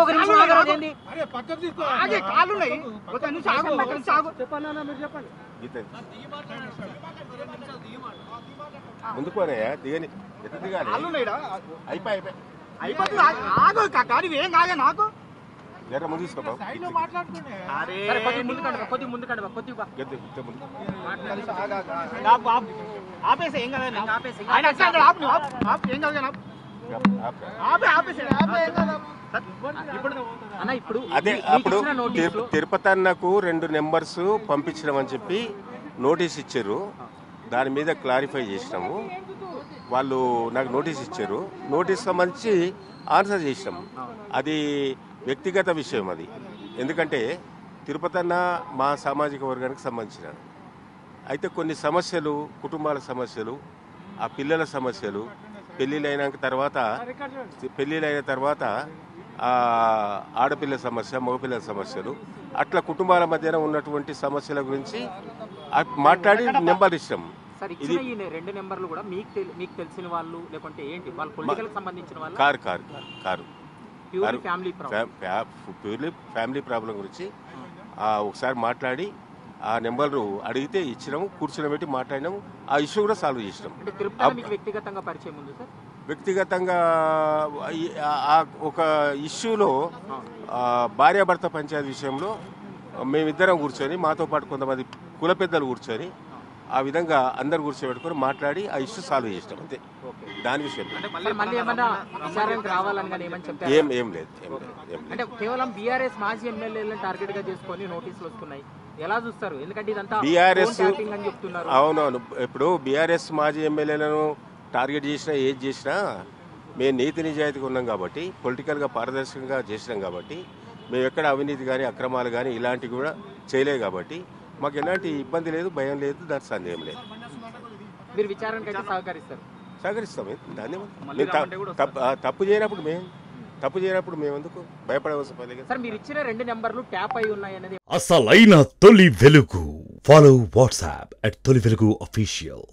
ఒక నిమిషం ఆగరాదేంది అరే పక్కకు తీసుకో ఆగే కాళ్ళు ఉన్నాయి ఒక నిమిషం ఆగు పక్కన నుంచి ఆగు చెప్పండి మీరు చెప్పండి ముందుకు పోనయ్యా దిగని ఎట్లా దిగాలి కాళ్ళు ఉన్నాయిడా అయిపోయి ఆగు కాదు ఏం కాగా నాకు జర ముందు తీసుకో బాబు సైడ్ లో మాట్లాడుకునే అరే కొద్ది ముందు కండి కొద్దిగా ఆపేసే ఏం కాదు ఆపేసే ఆయన అక్కడ ఆపు ఏం కాదు అదే అప్పుడు తిరుపతి అన్నకు 2 నెంబర్స్ పంపించినామని చెప్పి నోటీస్ ఇచ్చారు. దాని మీద క్లారిఫై చేసినాము. వాళ్ళు నాకు నోటీస్ ఇచ్చారు. నోటీస్ సంబంధించి ఆన్సర్ చేసినాము. అది వ్యక్తిగత విషయం. అది ఎందుకంటే తిరుపతి అన్న మా సామాజిక వర్గానికి సంబంధించిన అయితే కొన్ని సమస్యలు, కుటుంబాల సమస్యలు, ఆ పిల్లల సమస్యలు, పెళ్ళిళ్ళైన తర్వాత ఆడపిల్ల సమస్య, మగపిల్లల సమస్యలు, అట్లా కుటుంబాల మధ్యన ఉన్నటువంటి సమస్యల గురించి మాట్లాడి నెంబర్ ఇష్టం. ఇది 2 నెంబర్లు కూడా మీకు తెలిసిన వాళ్ళు లేకుంటే ఏంటి వాళ్ళ పొలిటికల్ సంబంధించిన వాళ్ళు? కారు ప్యూర్లీ ఫ్యామిలీ ప్రాబ్లం గురించి ఒకసారి మాట్లాడి ఆ నెంబర్ అడిగితే ఇచ్చినాము, కూర్చోబెట్టి మాట్లాడినాము. ఆ ఇష్యూ కూడా సాల్వ్ చేసినాం. వ్యక్తిగతంగా పరిచయం ఉంది సార్? వ్యక్తిగతంగా ఒక ఇష్యూలో భార్యాభర్త పంచాయతీ విషయంలో మేమిద్దరం కూర్చొని, మాతో పాటు కొంతమంది కుల పెద్దలు కూర్చొని, ఆ విధంగా అందరు కూర్చోబెట్టుకొని మాట్లాడి ఆ ఇష్యూ సాల్వ్ చేసినాం. అంతే దాని విషయం. ఏం లేదు. అంటే కేవలం బీఆర్ఎస్ మాజీ ఎమ్మెల్యేలను టార్గెట్ గా చేసుకొని నోటీసులు వస్తున్నాయి, ఎలా చూస్తారు? ఎందుకంటే ఇదంతా బీఆర్ఎస్ అని చెప్తున్నారు. అవునవును. ఇప్పుడు బీఆర్ఎస్ మాజీ ఎమ్మెల్యేలను టార్గెట్ చేసినా ఏది చేసినా మేము నీతి నిజాయితీగా ఉన్నాం కాబట్టి, పొలిటికల్గా పారదర్శకంగా చేసినాం కాబట్టి, మేము ఎక్కడ అవినీతి కానీ అక్రమాలు కానీ ఇలాంటివి కూడా చేయలేదు కాబట్టి మాకు ఎలాంటి ఇబ్బంది లేదు, భయం లేదు, దాని సందేహం లేదు. మీరు విచారణకైతే సహకరిస్తాం. దాన్ని తప్పు చేయనప్పుడు మేము ఎందుకు భయపడవలసిన పని లేదు. సార్, మీరు ఇచ్చిన 2 నెంబర్లు ట్యాప్ అయి ఉన్నాయన్నది అసలైన తొలి వెలుగు. ఫాలో వాట్సాప్ @తొలి వెలుగు official.